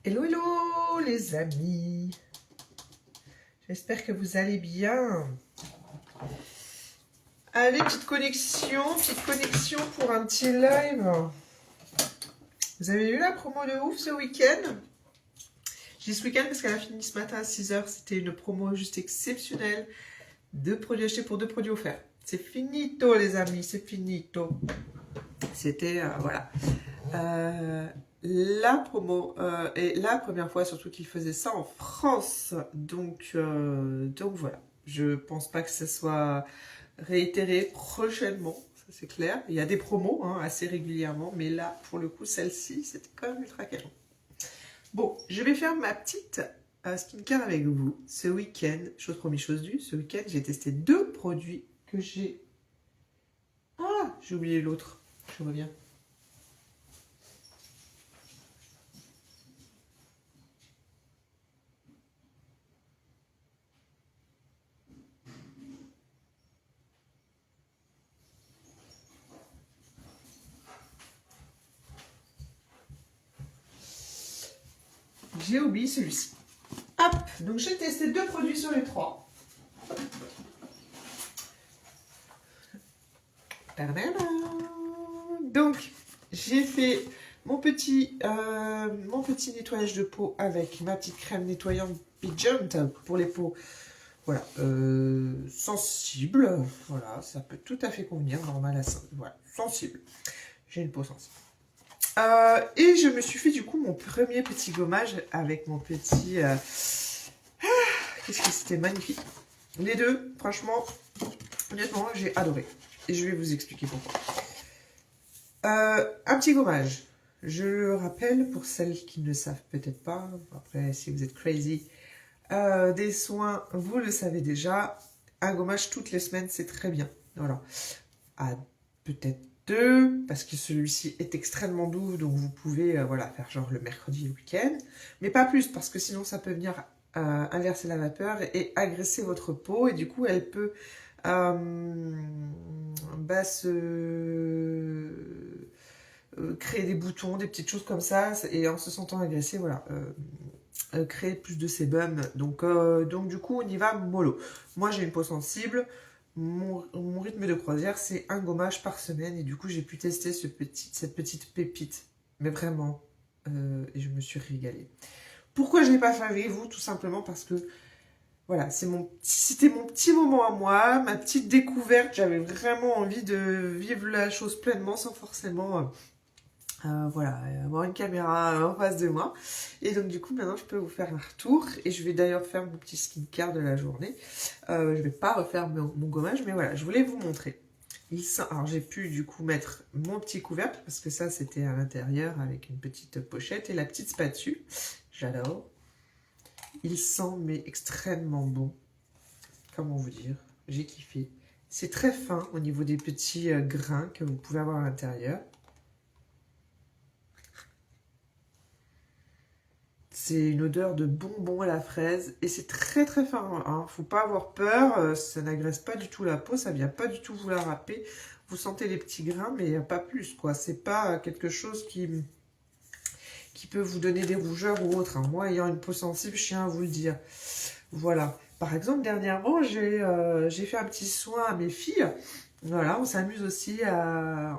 Hello, hello les amis. J'espère que vous allez bien. Allez, petite connexion pour un petit live. Vous avez eu la promo de ouf ce week-end? Je dis ce week-end parce qu'elle a fini ce matin à 6h. C'était une promo juste exceptionnelle. 2 produits achetés pour 2 produits offerts. C'est finito les amis, c'est finito. C'était, voilà. La promo est la première fois surtout qu'il faisait ça en France. Donc voilà. Je pense pas que ça soit réitéré prochainement, ça c'est clair. Il y a des promos assez régulièrement, mais là, pour le coup, celle-ci, c'était quand même ultra canon. Bon, je vais faire ma petite skincare avec vous ce week-end. Chose promise, chose due. Ce week-end, j'ai testé 2 produits que j'ai... Ah, j'ai oublié l'autre. Je reviens. J'ai oublié celui-ci. Hop, donc j'ai testé 2 produits sur les 3. Donc, j'ai fait mon petit nettoyage de peau avec ma petite crème nettoyante Bejant pour les peaux voilà, sensibles. Voilà, ça peut tout à fait convenir, normal à voilà, sensible. J'ai une peau sensible. Et je me suis fait du coup mon premier petit gommage avec mon petit... qu'est-ce que c'était magnifique. Les deux, franchement, honnêtement, j'ai adoré. Et je vais vous expliquer pourquoi. Un petit gommage. Je le rappelle pour celles qui ne savent peut-être pas. Après, si vous êtes crazy, des soins, vous le savez déjà. Un gommage toutes les semaines, c'est très bien. Voilà. À peut-être 2, parce que celui-ci est extrêmement doux, donc vous pouvez voilà, faire genre le mercredi, le week-end. Mais pas plus, parce que sinon ça peut venir inverser la vapeur et agresser votre peau. Et du coup, elle peut créer des boutons, des petites choses comme ça, et en se sentant agressée, voilà, créer plus de sébum. Donc du coup, on y va mollo. Moi, j'ai une peau sensible. Mon rythme de croisière, c'est un gommage par semaine, et du coup, j'ai pu tester cette petite pépite. Mais vraiment, et je me suis régalée. Pourquoi je n'ai pas fait avec vous? Tout simplement parce que voilà, c'était mon petit moment à moi, ma petite découverte. J'avais vraiment envie de vivre la chose pleinement sans forcément voilà, avoir une caméra en face de moi. Et donc du coup, maintenant, je peux vous faire un retour. Et je vais d'ailleurs faire mon petit skincare de la journée. Je vais pas refaire mon gommage, mais voilà, je voulais vous montrer. Alors j'ai pu du coup mettre mon petit couvercle, parce que ça, c'était à l'intérieur avec une petite pochette et la petite spatule. J'adore. Il sent mais extrêmement bon. Comment vous dire? J'ai kiffé. C'est très fin au niveau des petits grains que vous pouvez avoir à l'intérieur. C'est une odeur de bonbon à la fraise et c'est très très fin. Hein. Faut pas avoir peur, ça n'agresse pas du tout la peau, ça vient pas du tout vous la râper. Vous sentez les petits grains, mais il n'y a pas plus, quoi. C'est pas quelque chose qui peut vous donner des rougeurs ou autre. Hein. Moi, ayant une peau sensible, je tiens à vous le dire. Voilà. Par exemple, dernièrement, j'ai fait un petit soin à mes filles. Voilà, on s'amuse aussi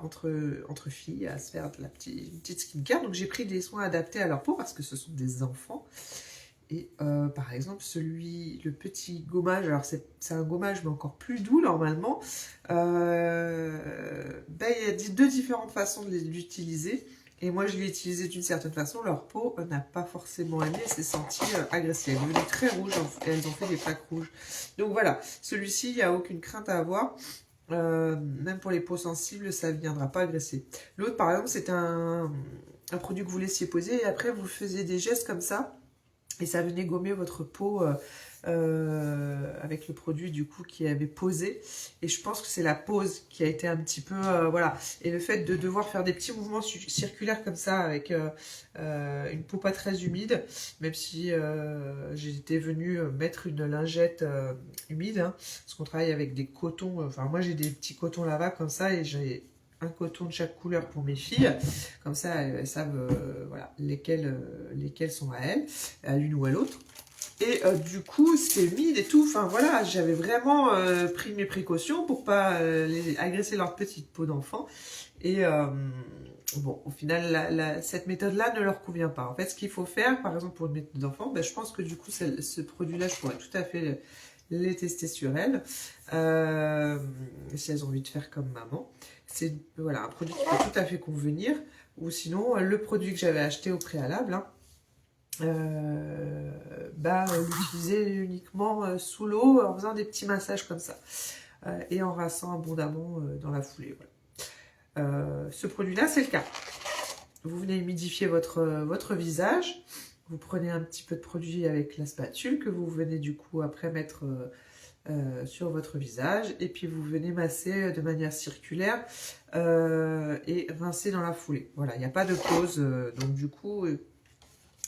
entre filles à se faire de une petite skincare. Donc, j'ai pris des soins adaptés à leur peau parce que ce sont des enfants. Et par exemple, le petit gommage, alors c'est un gommage mais encore plus doux normalement. Il y a 2 différentes façons de l'utiliser. Et moi, je l'ai utilisé d'une certaine façon. Leur peau n'a pas forcément aimé, elle s'est sentie agressée. Elle est devenue très rouge et elles ont fait des plaques rouges. Donc voilà, celui-ci, il n'y a aucune crainte à avoir. Même pour les peaux sensibles, ça ne viendra pas agresser. L'autre, par exemple, c'est un produit que vous laissiez poser et après, vous faisiez des gestes comme ça. Et ça venait gommer votre peau avec le produit du coup qui avait posé. Et je pense que c'est la pose qui a été un petit peu... voilà. Et le fait de devoir faire des petits mouvements circulaires comme ça avec une peau pas très humide, même si j'étais venue mettre une lingette humide, hein, parce qu'on travaille avec des cotons. Enfin, moi j'ai des petits cotons lava comme ça et j'ai un coton de chaque couleur pour mes filles. Comme ça, elles savent voilà, lesquelles sont à elles, à l'une ou à l'autre. Et du coup, c'est humide et tout. Enfin voilà, j'avais vraiment pris mes précautions pour pas agresser leur petite peau d'enfant. Et bon, au final, cette méthode-là ne leur convient pas. En fait, ce qu'il faut faire, par exemple pour une méthode d'enfant, ben, je pense que du coup, ce produit-là, je pourrais tout à fait les tester sur elles, si elles ont envie de faire comme maman. C'est voilà, un produit qui peut tout à fait convenir. Ou sinon, le produit que j'avais acheté au préalable, hein, l'utiliser uniquement sous l'eau en faisant des petits massages comme ça et en rinçant abondamment dans la foulée. Voilà. Ce produit-là, c'est le cas. Vous venez humidifier votre visage. Vous prenez un petit peu de produit avec la spatule que vous venez du coup après mettre sur votre visage et puis vous venez masser de manière circulaire et rincer dans la foulée. Voilà, il n'y a pas de pause. Donc du coup,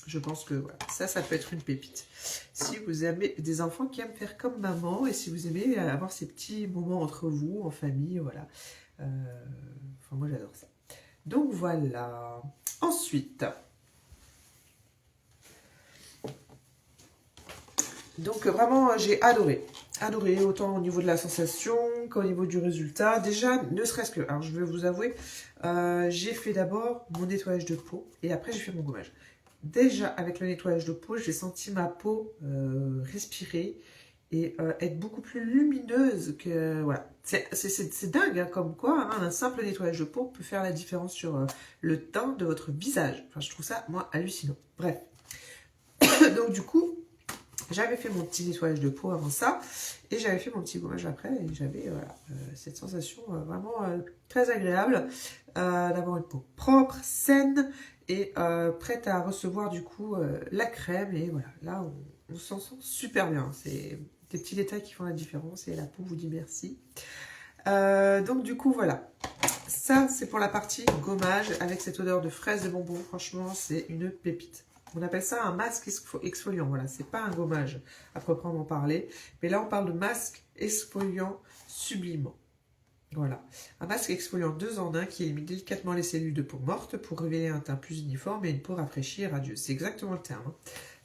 je pense que voilà, ça peut être une pépite. Si vous avez des enfants qui aiment faire comme maman et si vous aimez avoir ces petits moments entre vous, en famille, voilà. Enfin, moi, j'adore ça. Donc, voilà. Ensuite, donc vraiment, j'ai adoré. Adoré, autant au niveau de la sensation qu'au niveau du résultat. Déjà, ne serait-ce que, alors je vais vous avouer, j'ai fait d'abord mon nettoyage de peau et après j'ai fait mon gommage. Déjà, avec le nettoyage de peau, j'ai senti ma peau respirer et être beaucoup plus lumineuse que... Voilà. C'est dingue, hein, comme quoi hein, un simple nettoyage de peau peut faire la différence sur le teint de votre visage. Enfin, je trouve ça, moi, hallucinant. Bref. Donc, du coup, j'avais fait mon petit nettoyage de peau avant ça et j'avais fait mon petit gommage après et j'avais voilà, cette sensation vraiment très agréable d'avoir une peau propre, saine et prête à recevoir du coup la crème et voilà, là on s'en sent super bien. C'est des petits détails qui font la différence et la peau vous dit merci. Donc du coup voilà, ça c'est pour la partie gommage avec cette odeur de fraise et bonbons, franchement c'est une pépite. On appelle ça un masque exfoliant, voilà, c'est pas un gommage à proprement parler, mais là on parle de masque exfoliant sublimant. Voilà, un masque exfoliant 2 en 1 qui élimine délicatement les cellules de peau morte pour révéler un teint plus uniforme et une peau rafraîchie et radieuse. C'est exactement le terme.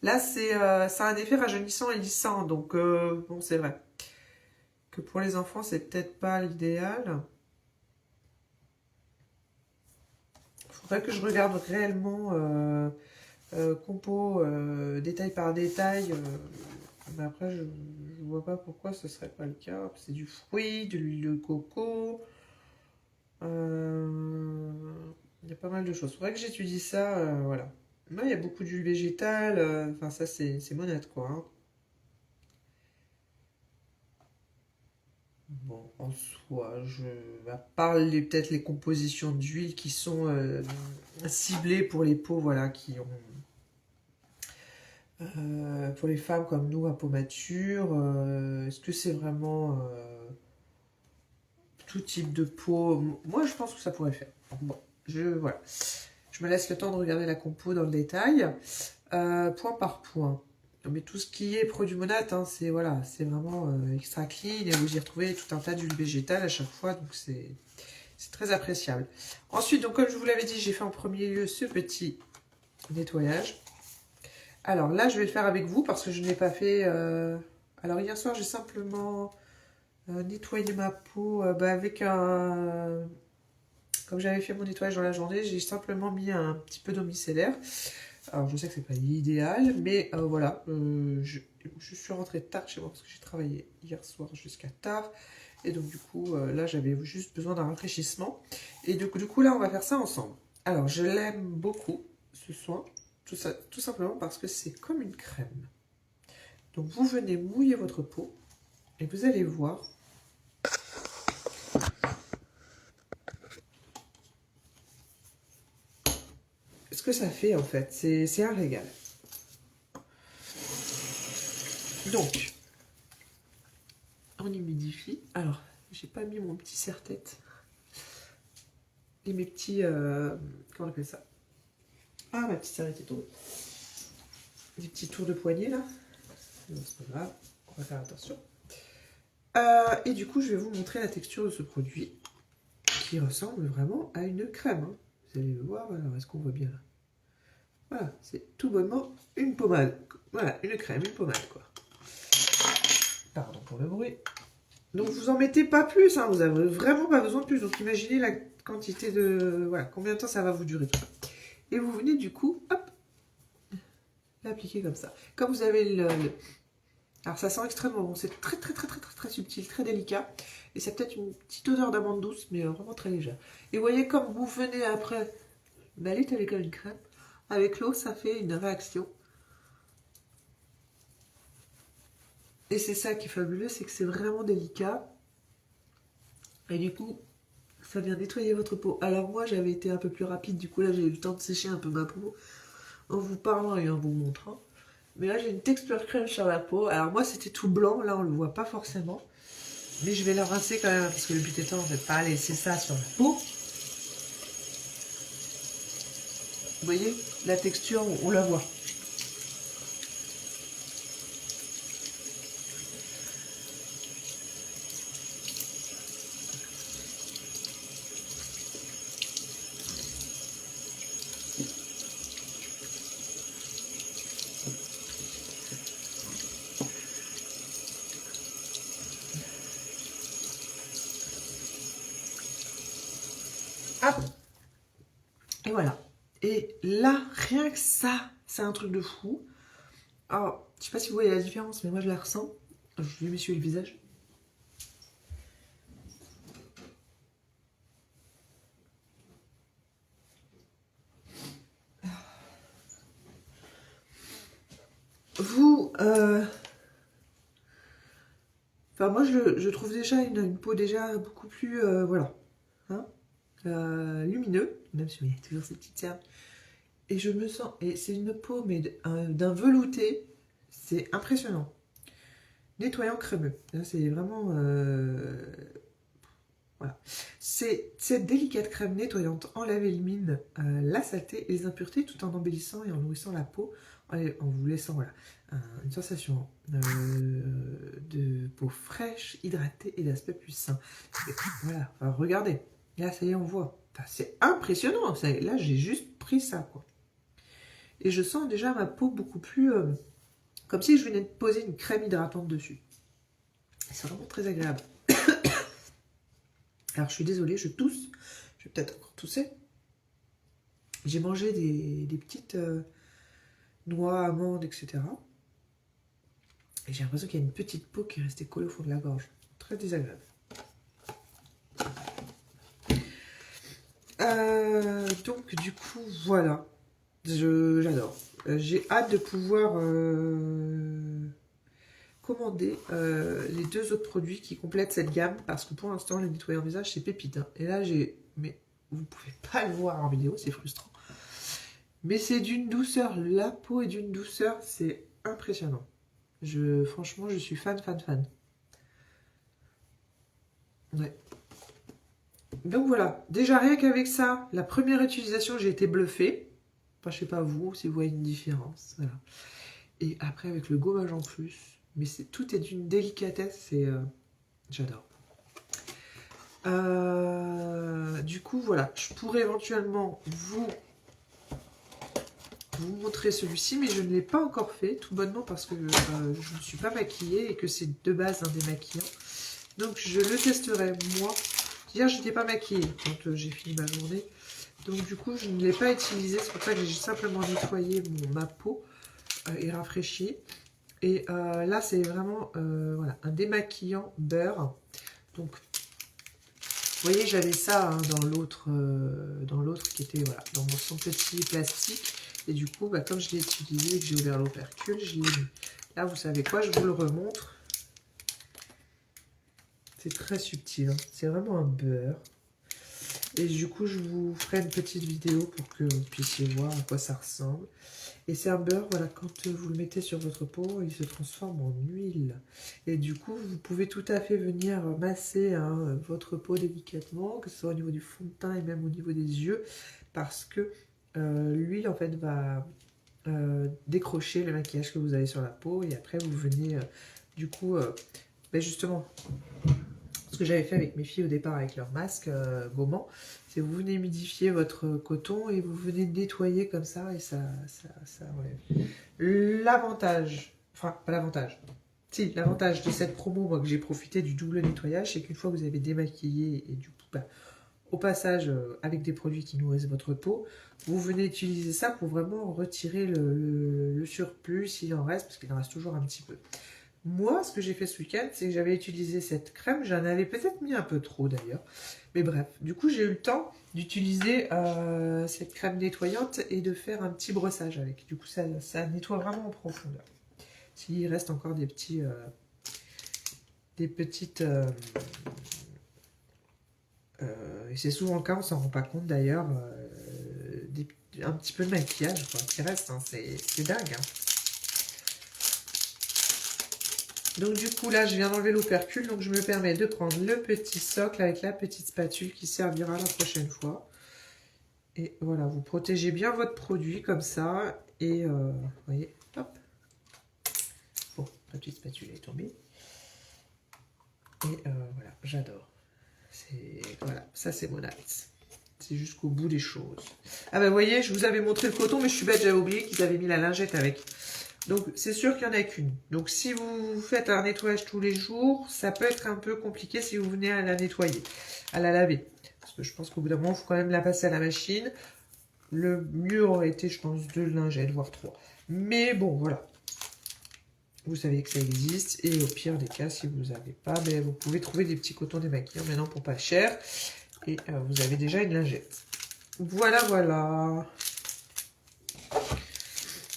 Là, ça a un effet rajeunissant et lissant, donc bon, c'est vrai que pour les enfants, c'est peut-être pas l'idéal. Il faudrait que je regarde réellement compo détail par détail. Mais après, je vois pas pourquoi ce serait pas le cas. C'est du fruit, de l'huile de coco. Il y a pas mal de choses. Faudrait que j'étudie ça, voilà. Là, il y a beaucoup d'huile végétale. Enfin, ça, c'est monade, quoi. Hein. Bon, en soi, à part peut-être les compositions d'huile qui sont ciblées pour les peaux, voilà, qui ont... pour les femmes comme nous à peau mature, est-ce que c'est vraiment tout type de peau? Moi, je pense que ça pourrait faire. Bon, voilà. Je me laisse le temps de regarder la compo dans le détail, point par point. Mais tout ce qui est produit monate, hein, c'est voilà, c'est vraiment extra clean et vous y retrouvez tout un tas d'huile végétale à chaque fois, donc c'est très appréciable. Ensuite, donc comme je vous l'avais dit, j'ai fait en premier lieu ce petit nettoyage. Alors là, je vais le faire avec vous parce que je ne l'ai pas fait. Alors hier soir, j'ai simplement nettoyé ma peau avec un... Comme j'avais fait mon nettoyage dans la journée, j'ai simplement mis un petit peu d'eau micellaire. Alors je sais que c'est pas l'idéal, mais voilà, je suis rentrée tard chez moi parce que j'ai travaillé hier soir jusqu'à tard. Et donc du coup, là j'avais juste besoin d'un rafraîchissement. Et du coup là, on va faire ça ensemble. Alors je l'aime beaucoup, ce soin, tout simplement parce que c'est comme une crème. Donc vous venez mouiller votre peau et vous allez voir ce que ça fait en fait. C'est un régal. Donc, on humidifie. Alors, j'ai pas mis mon petit serre-tête et mes petits... comment on appelle ça? Ah, ma petite serre était tombée. Des petits tours de poignet là. Non, c'est pas grave, on va faire attention. Et du coup, je vais vous montrer la texture de ce produit qui ressemble vraiment à une crème. Hein. Vous allez le voir, alors est-ce qu'on voit bien là? Voilà, c'est tout bonnement une pommade. Voilà, une crème, une pommade quoi. Pardon pour le bruit. Donc vous en mettez pas plus, hein, vous n'avez vraiment pas besoin de plus. Donc imaginez la quantité de... Voilà, combien de temps ça va vous durer tout ça. Et vous venez du coup, hop, l'appliquer comme ça. Comme vous avez Alors ça sent extrêmement bon, c'est très subtil, très délicat. Et ça a peut-être une petite odeur d'amande douce, mais vraiment très légère. Et vous voyez, comme vous venez après l'étaler comme une crème, avec l'eau, ça fait une réaction. Et c'est ça qui est fabuleux, c'est que c'est vraiment délicat. Et du coup, ça vient nettoyer votre peau. Alors moi, j'avais été un peu plus rapide, du coup là, j'ai eu le temps de sécher un peu ma peau en vous parlant et en vous montrant. Mais là, j'ai une texture crème sur la peau. Alors moi, c'était tout blanc, là, on le voit pas forcément. Mais je vais la rincer quand même, parce que le but étant, en fait, pas laisser ça sur la peau. Vous voyez, la texture, on la voit. Hop. Et voilà. Et là, rien que ça, c'est un truc de fou. Alors, je sais pas si vous voyez la différence, mais moi je la ressens. Je vais m'essuyer le visage. Vous, enfin moi je trouve déjà une peau déjà beaucoup plus, voilà, hein, lumineux, même si il y a toujours ces petites cernes. Et je me sens, et c'est une peau mais d'un velouté, c'est impressionnant. Nettoyant crémeux, là c'est vraiment, voilà. C'est cette délicate crème nettoyante enlève et élimine la saleté et les impuretés tout en embellissant et en nourrissant la peau, en vous laissant voilà, une sensation de peau fraîche, hydratée et d'aspect plus sain. Et voilà, enfin, regardez, là ça y est on voit. Enfin, c'est impressionnant, là j'ai juste pris ça quoi. Et je sens déjà ma peau beaucoup plus... comme si je venais de poser une crème hydratante dessus. C'est vraiment très agréable. Alors je suis désolée, je tousse. Je vais peut-être encore tousser. J'ai mangé des petites noix, amandes, etc. Et j'ai l'impression qu'il y a une petite peau qui est restée collée au fond de la gorge. Très désagréable. Donc du coup, voilà. J'adore. J'ai hâte de pouvoir commander les deux autres produits qui complètent cette gamme. Parce que pour l'instant, le nettoyant visage, c'est pépite. Hein. Et là, j'ai... Mais vous pouvez pas le voir en vidéo, c'est frustrant. Mais c'est d'une douceur. La peau est d'une douceur, c'est impressionnant. Franchement, je suis fan. Ouais. Donc voilà, déjà rien qu'avec ça, la première utilisation, j'ai été bluffée. Enfin, je sais pas vous, si vous voyez une différence. Voilà. Et après, avec le gommage en plus, mais tout est d'une délicatesse, j'adore. Du coup, voilà, je pourrais éventuellement vous montrer celui-ci, mais je ne l'ai pas encore fait, tout bonnement parce que je ne suis pas maquillée et que c'est de base un démaquillant. Donc je le testerai moi. Hier, je n'étais pas maquillée quand j'ai fini ma journée. Donc du coup, je ne l'ai pas utilisé. C'est pour ça que j'ai simplement nettoyé ma peau et rafraîchi. Et là, c'est vraiment voilà, un démaquillant beurre. Donc, vous voyez, j'avais ça hein, dans l'autre qui était voilà, dans son petit plastique. Et du coup, comme je l'ai utilisé et que j'ai ouvert l'opercule, je l'ai mis. Là, vous savez quoi, je vous le remontre. C'est très subtil, hein. C'est vraiment un beurre. Et du coup, je vous ferai une petite vidéo pour que vous puissiez voir à quoi ça ressemble. Et c'est un beurre, voilà, quand vous le mettez sur votre peau, il se transforme en huile. Et du coup, vous pouvez tout à fait venir masser hein, votre peau délicatement, que ce soit au niveau du fond de teint et même au niveau des yeux, parce que l'huile, en fait, va décrocher le maquillage que vous avez sur la peau. Et après, vous venez, du coup, justement... Ce que j'avais fait avec mes filles au départ avec leur masque gommant, c'est vous venez humidifier votre coton et vous venez nettoyer comme ça et ça relève. L'avantage, enfin pas l'avantage, si l'avantage de cette promo, moi que j'ai profité du double nettoyage, c'est qu'une fois que vous avez démaquillé et du coup, bah, au passage avec des produits qui nourrissent votre peau, vous venez utiliser ça pour vraiment retirer le surplus s'il en reste, parce qu'il en reste toujours un petit peu. Moi, ce que j'ai fait ce week-end, c'est que j'avais utilisé cette crème. J'en avais peut-être mis un peu trop d'ailleurs. Mais bref, du coup, j'ai eu le temps d'utiliser cette crème nettoyante et de faire un petit brossage avec. Du coup, ça nettoie vraiment en profondeur. S'il reste encore des petites... et c'est souvent le cas, on s'en rend pas compte d'ailleurs, un petit peu de maquillage quoi, qui reste, hein, c'est dingue. Hein. Donc du coup là je viens d'enlever l'opercule, donc je me permets de prendre le petit socle avec la petite spatule qui servira la prochaine fois. Et voilà, vous protégez bien votre produit comme ça, et vous voyez, hop. Bon, la petite spatule est tombée. Et voilà, j'adore. Voilà, ça c'est mon axe. C'est jusqu'au bout des choses. Ah bah vous voyez, je vous avais montré le coton, mais je suis bête, j'avais oublié qu'ils avaient mis la lingette avec. Donc c'est sûr qu'il n'y en a qu'une. Donc si vous faites un nettoyage tous les jours, ça peut être un peu compliqué si vous venez à la nettoyer, à la laver. Parce que je pense qu'au bout d'un moment, il faut quand même la passer à la machine. Le mieux aurait été, je pense, 2 lingettes, voire 3. Mais bon, voilà. Vous savez que ça existe. Et au pire des cas, si vous n'avez pas, ben, vous pouvez trouver des petits cotons démaquillants maintenant pour pas cher. Et vous avez déjà une lingette. Voilà, voilà.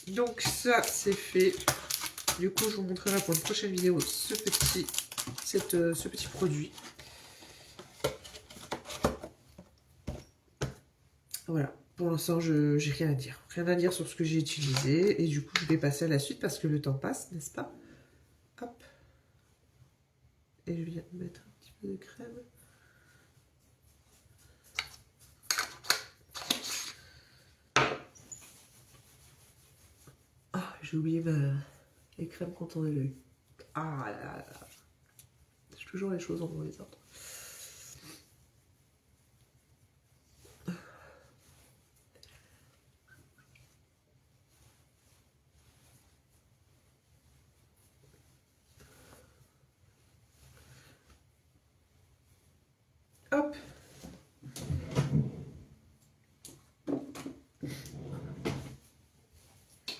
Donc ça, c'est fait. Du coup, je vous montrerai pour une prochaine vidéo ce petit produit. Voilà. Pour l'instant, je n'ai rien à dire. Rien à dire sur ce que j'ai utilisé. Et du coup, je vais passer à la suite parce que le temps passe, n'est-ce pas? Hop. Et je viens de mettre un petit peu de crème. Ah, j'ai oublié les crèmes contre l'œil. Ah là là. J'ai toujours les choses en mauvais ordre. Hop.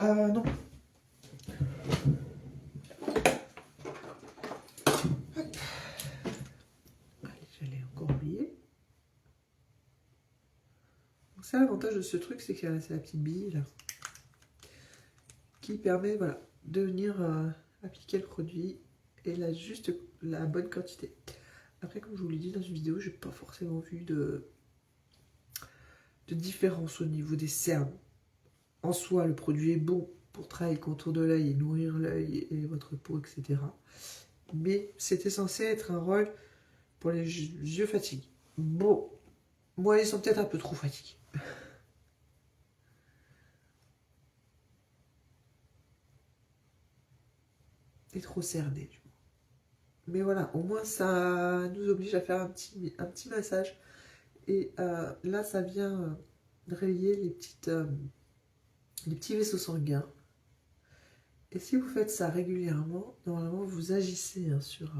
Non. Hop. Allez, j'allais encore oublier. Donc ça, l'avantage de ce truc, c'est que c'est la petite bille là, qui permet, voilà, de venir appliquer le produit et la bonne quantité. Après, comme je vous l'ai dit dans une vidéo, j'ai pas forcément vu de différence au niveau des cernes. En soi, le produit est bon pour travailler le contour de l'œil et nourrir l'œil et votre peau, etc. Mais c'était censé être un rôle pour les yeux fatigués. Bon, moi, ils sont peut-être un peu trop fatigués. Et trop cernés, du coup. Mais voilà, au moins, ça nous oblige à faire un petit massage. Et là, ça vient réveiller les petits vaisseaux sanguins. Et si vous faites ça régulièrement, normalement, vous agissez hein, sur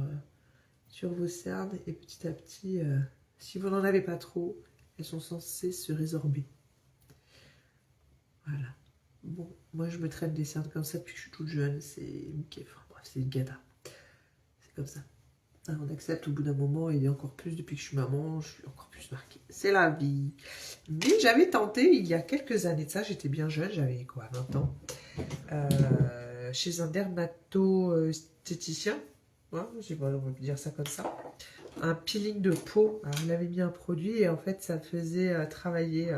vos cernes. Et petit à petit, si vous n'en avez pas trop, elles sont censées se résorber. Voilà. Bon, moi, je me traite des cernes comme ça depuis que je suis toute jeune. C'est Mickey. Enfin, bref, c'est le gada. C'est comme ça. On accepte au bout d'un moment, et encore plus depuis que je suis maman, je suis encore plus marquée. C'est la vie. Mais j'avais tenté, il y a quelques années de ça, j'étais bien jeune, j'avais quoi, 20 ans, chez un dermato-esthéticien, ouais, je sais pas, on va dire ça comme ça, un peeling de peau. Alors, il avait mis un produit et en fait, ça faisait travailler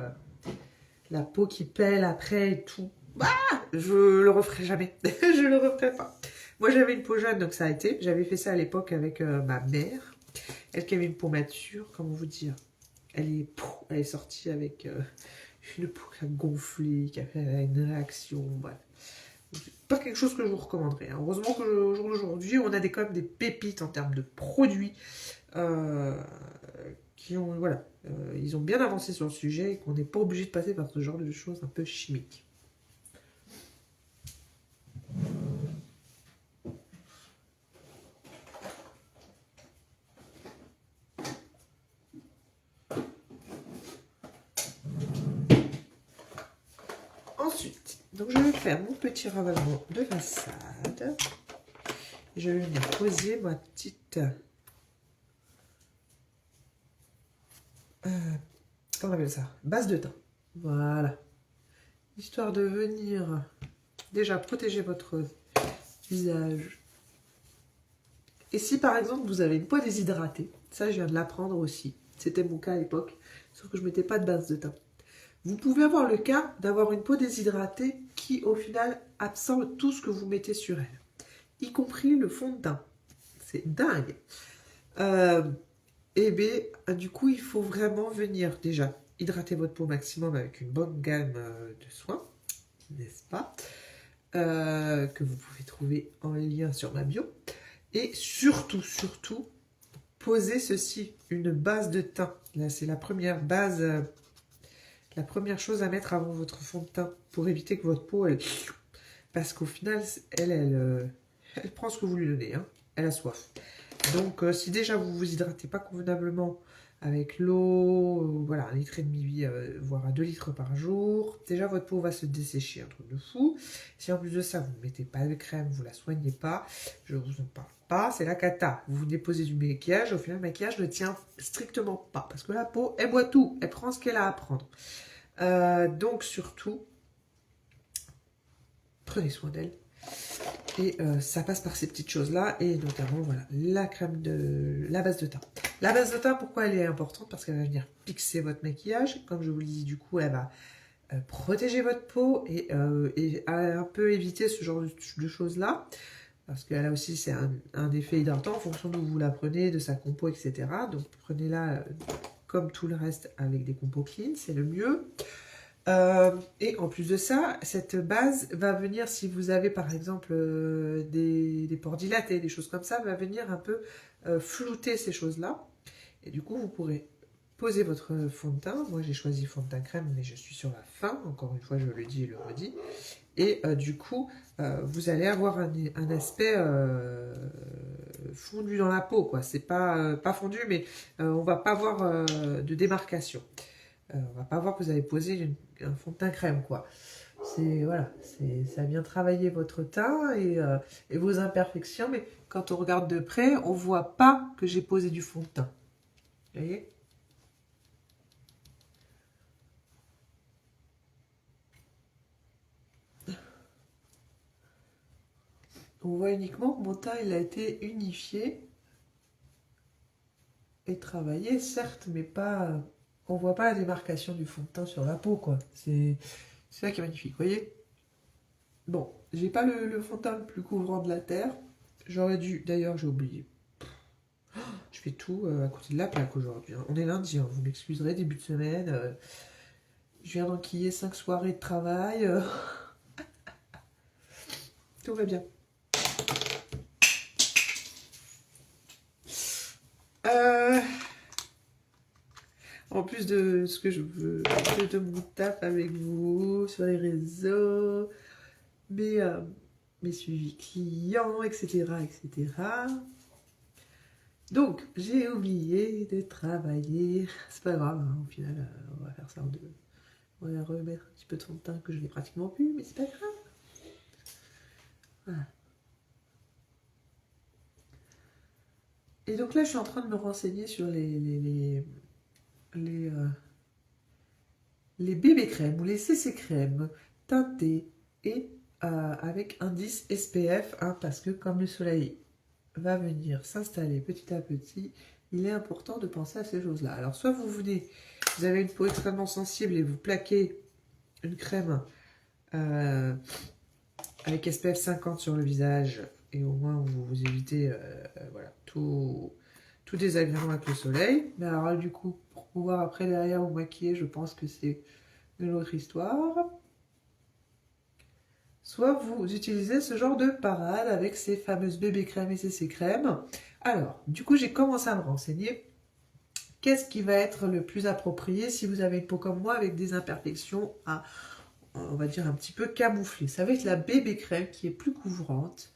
la peau qui pèle après et tout. Ah, je le referai jamais. Je le referai pas. Moi, j'avais une peau jeune, donc ça a été. J'avais fait ça à l'époque avec ma mère. Elle qui avait une peau mature, comment vous dire. Elle est sortie avec une peau qui a gonflé, qui a fait une réaction, bref. Pas quelque chose que je vous recommanderais. Hein. Heureusement qu'au jour d'aujourd'hui, on a quand même des pépites en termes de produits qui ont, voilà, ils ont bien avancé sur le sujet et qu'on n'est pas obligé de passer par ce genre de choses un peu chimiques. Ensuite, donc je vais faire mon petit ravalement de façade. Et je vais venir poser ma petite... comment on appelle ça? Base de teint. Voilà. Histoire de venir déjà protéger votre visage. Et si par exemple vous avez une peau déshydratée, ça je viens de l'apprendre aussi, c'était mon cas à l'époque, sauf que je ne mettais pas de base de teint. Vous pouvez avoir le cas d'avoir une peau déshydratée qui au final absorbe tout ce que vous mettez sur elle, y compris le fond de teint. C'est dingue. Et bien, du coup, il faut vraiment venir déjà hydrater votre peau au maximum avec une bonne gamme de soins, n'est-ce pas, que vous pouvez trouver en lien sur ma bio. Et surtout, posez ceci, une base de teint. Là, c'est la première base, la première chose à mettre avant votre fond de teint pour éviter que votre peau, elle... Parce qu'au final, elle prend ce que vous lui donnez, hein. Elle a soif. Donc, si déjà vous vous hydratez pas convenablement avec l'eau, voilà, 1,5 litre, voire à 2 litres par jour, déjà votre peau va se dessécher, un truc de fou. Si en plus de ça, vous ne mettez pas de crème, vous la soignez pas, je vous en parle pas, c'est la cata. Vous venez poser du maquillage, au final, le maquillage ne tient strictement pas, parce que la peau, elle boit tout, elle prend ce qu'elle a à prendre. Donc, surtout, prenez soin d'elle. Et ça passe par ces petites choses-là, et notamment, voilà, la base de teint. La base de teint, pourquoi elle est importante? Parce qu'elle va venir fixer votre maquillage. Comme je vous le dis, du coup, elle va protéger votre peau et un peu éviter ce genre de choses-là. Parce qu'elle a aussi, c'est un effet hydratant en fonction d'où vous la prenez, de sa compo, etc. Donc, prenez-la comme tout le reste avec des compos clean, c'est le mieux. Et en plus de ça, cette base va venir, si vous avez par exemple des pores dilatés, des choses comme ça, va venir un peu flouter ces choses-là. Et du coup, vous pourrez poser votre fond de teint. Moi, j'ai choisi fond de teint crème, mais je suis sur la fin. Encore une fois, je le dis et le redis. Et du coup, vous allez avoir un aspect fondu dans la peau, quoi. C'est pas fondu, mais on va pas voir de démarcation. On va pas voir que vous avez posé un fond de teint crème, quoi. Voilà, ça vient travailler votre teint et vos imperfections, mais quand on regarde de près, on voit pas que j'ai posé du fond de teint. Vous voyez? On voit uniquement que mon teint il a été unifié et travaillé, certes, mais pas. On voit pas la démarcation du fond de teint sur la peau, quoi. C'est ça qui est magnifique, vous voyez? Bon, j'ai pas le fond de teint le plus couvrant de la terre. J'aurais dû, d'ailleurs, j'ai oublié. Je fais tout à côté de la plaque aujourd'hui, hein. On est lundi, hein, vous m'excuserez, début de semaine. Je viens d'enquiller 5 soirées de travail. Tout va bien. En plus de ce que je veux, de mon taf avec vous, sur les réseaux, mes suivis clients, etc., etc. Donc, j'ai oublié de travailler. C'est pas grave, hein, au final, on va faire ça en deux. On va remettre un petit peu de fond de teint que je n'ai pratiquement plus, mais c'est pas grave. Voilà. Et donc là, je suis en train de me renseigner sur les bébés crèmes ou les CC crèmes teintées et avec indice SPF, hein, parce que comme le soleil va venir s'installer petit à petit, il est important de penser à ces choses-là. Alors soit vous avez une peau extrêmement sensible et vous plaquez une crème avec SPF 50 sur le visage et au moins vous évitez voilà, tout désagrément avec le soleil. Mais alors là, du coup, pour pouvoir après derrière vous maquiller, je pense que c'est une autre histoire. Soit vous utilisez ce genre de parade avec ces fameuses bébé crèmes et CC crèmes Alors, du coup, j'ai commencé à me renseigner. Qu'est-ce qui va être le plus approprié si vous avez une peau comme moi avec des imperfections à, on va dire, un petit peu camouflées? Ça va être la bébé crème qui est plus couvrante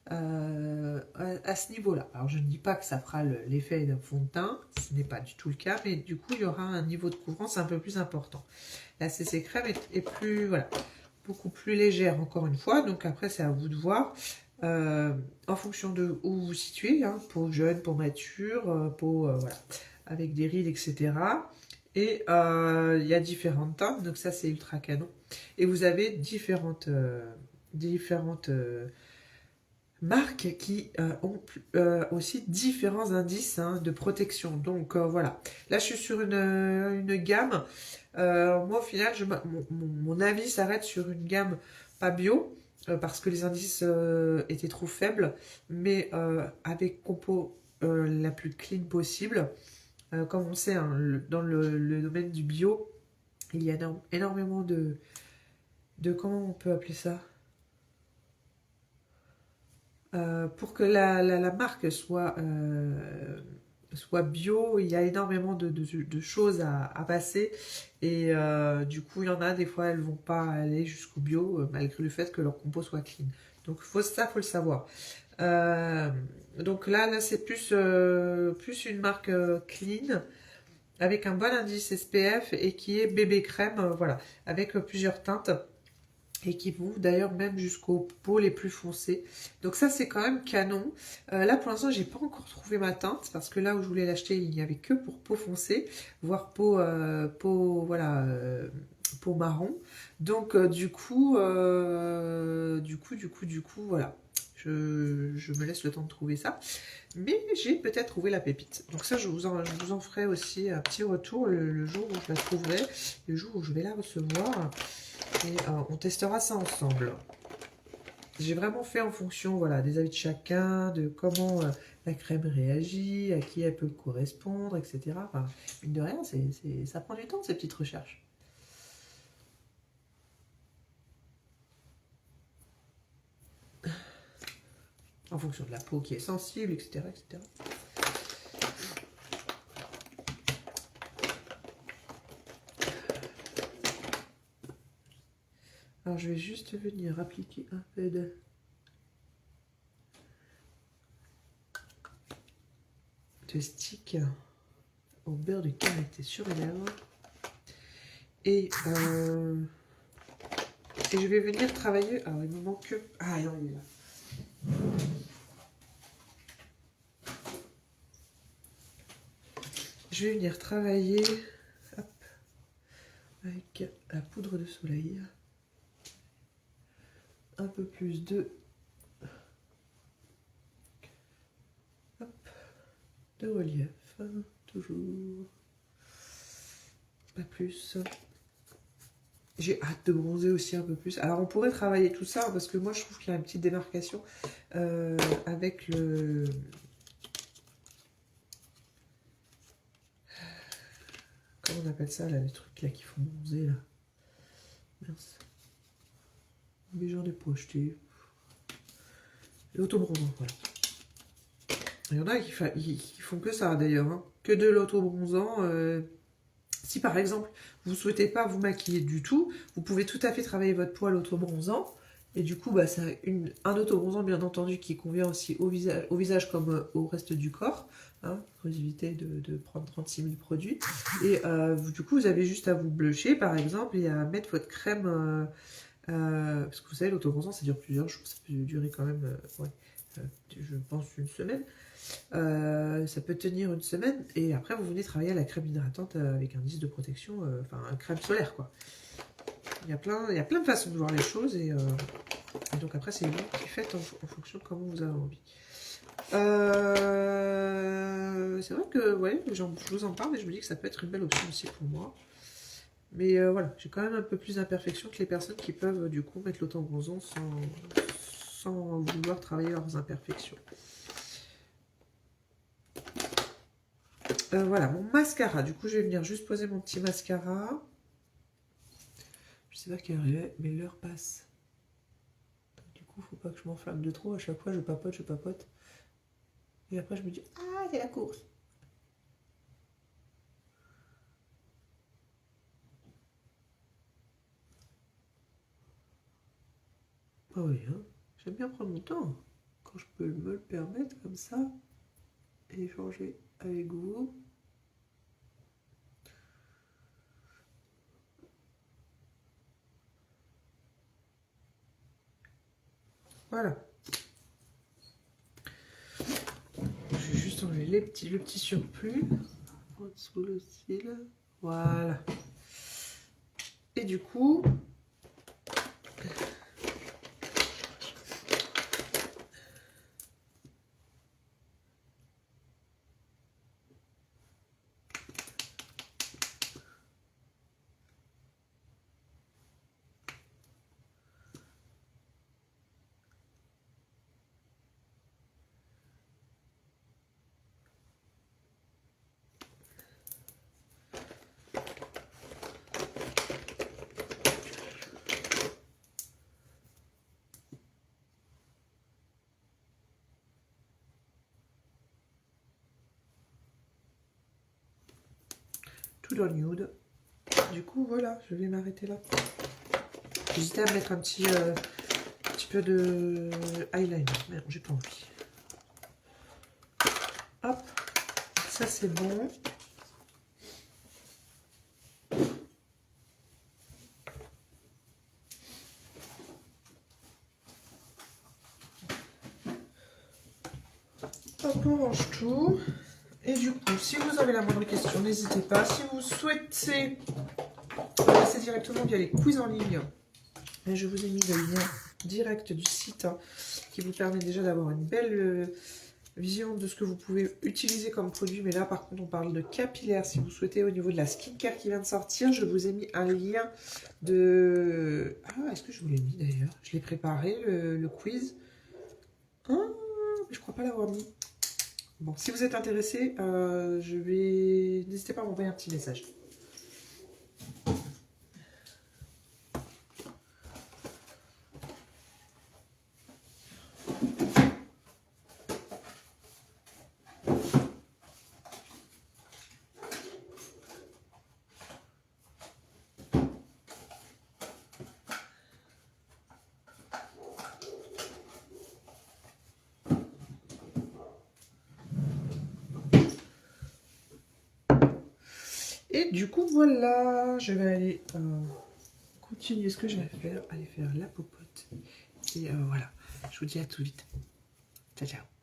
à ce niveau-là. Alors, je ne dis pas que ça fera l'effet d'un fond de teint, ce n'est pas du tout le cas, mais du coup, il y aura un niveau de couvrance un peu plus important. La CC crème est plus, voilà, beaucoup plus légère, encore une fois, donc après, c'est à vous de voir. En fonction de où vous vous situez, hein, peau jeune, peau mature, peau voilà, avec des rides, etc. Et il y a différentes teintes, donc ça c'est ultra canon. Et vous avez différentes marques qui ont aussi différents indices hein, de protection. Donc voilà, là je suis sur une gamme. Moi au final, mon avis s'arrête sur une gamme pas bio. Parce que les indices étaient trop faibles, mais avec compo la plus clean possible. Comme on sait, hein, dans le domaine du bio, il y a énormément comment on peut appeler ça? Pour que la marque soit bio, il y a énormément de choses à passer. Et du coup, il y en a des fois, elles vont pas aller jusqu'au bio, malgré le fait que leur compo soit clean. Donc ça, faut le savoir. Euh, donc là c'est plus une marque clean avec un bon indice SPF et qui est bébé crème, voilà, avec plusieurs teintes et qui vont d'ailleurs même jusqu'aux peaux les plus foncées. Donc ça c'est quand même canon. Là pour l'instant j'ai pas encore trouvé ma teinte parce que là où je voulais l'acheter il n'y avait que pour peau foncée, voire peau voilà peau marron. Donc du coup voilà. Je me laisse le temps de trouver ça. Mais j'ai peut-être trouvé la pépite. Donc ça, je vous en ferai aussi un petit retour le jour où je la trouverai, le jour où je vais la recevoir. Et on testera ça ensemble. J'ai vraiment fait en fonction voilà, des avis de chacun, de comment la crème réagit, à qui elle peut correspondre, etc. Enfin, mine de rien, ça prend du temps, ces petites recherches. En fonction de la peau qui est sensible, etc. etc. Alors, je vais juste venir appliquer un peu de stick au beurre de karité sur les lèvres. Et je vais venir travailler. Alors, il me manque que. Ah non, il est là. Je vais venir travailler hop, avec la poudre de soleil. Un peu plus de relief. Toujours. Pas plus. J'ai hâte de bronzer aussi un peu plus. Alors on pourrait travailler tout ça parce que moi je trouve qu'il y a une petite démarcation avec le... Comment on appelle ça là, les trucs là qui font bronzer là. Mince. Mais j'en ai projeté. L'autobronzant, voilà. Il y en a qui font que ça d'ailleurs, hein. Que de l'autobronzant. Si par exemple vous ne souhaitez pas vous maquiller du tout, vous pouvez tout à fait travailler votre peau à l'autobronzant. Et du coup, bah, c'est un autobronzant bien entendu qui convient aussi au visage comme au reste du corps. Hein, pour éviter de prendre 36 000 produits. Et du coup, vous avez juste à vous blusher par exemple et à mettre votre crème. Parce que vous savez, l'autobronzant ça dure plusieurs jours, ça peut durer quand même, ouais, je pense, une semaine. Ça peut tenir une semaine et après vous venez travailler à la crème hydratante avec un indice de protection, enfin une crème solaire quoi. Il y a plein de façons de voir les choses et donc après c'est vous qui faites en fonction de comment vous avez envie. C'est vrai que ouais, je vous en parle et je me dis que ça peut être une belle option aussi pour moi. Mais voilà, j'ai quand même un peu plus d'imperfections que les personnes qui peuvent du coup mettre l'autobronzant sans vouloir travailler leurs imperfections. Voilà, mon mascara. Du coup, je vais venir juste poser mon petit mascara. Je sais pas quelle heure il est, mais l'heure passe. Du coup, faut pas que je m'enflamme de trop. À chaque fois, je papote, je papote. Et après, je me dis, ah, c'est la course. Ah oui, hein. J'aime bien prendre mon temps quand je peux me le permettre comme ça et échanger avec vous. Voilà. Je vais juste enlever le petit surplus en dessous le cil. Voilà. Et du coup, tout dans le nude. Du coup, voilà, je vais m'arrêter là. J'hésitais à mettre un petit peu de eyeliner, mais non, j'ai pas envie. Hop, ça c'est bon. Hop, on range tout. Et du coup, si vous avez la moindre question, n'hésitez pas. Si vous souhaitez passer directement via les quiz en ligne, je vous ai mis le lien direct du site qui vous permet déjà d'avoir une belle vision de ce que vous pouvez utiliser comme produit. Mais là, par contre, on parle de capillaire. Si vous souhaitez, au niveau de la skincare qui vient de sortir, je vous ai mis un lien de... Ah, est-ce que je vous l'ai mis d'ailleurs? Je l'ai préparé, le quiz. Ah, je crois pas l'avoir mis. Bon, si vous êtes intéressé, n'hésitez pas à m'envoyer un petit message. Et du coup, voilà, je vais aller continuer ce que je vais faire, aller faire la popote. Et voilà, je vous dis à tout vite. Ciao, ciao.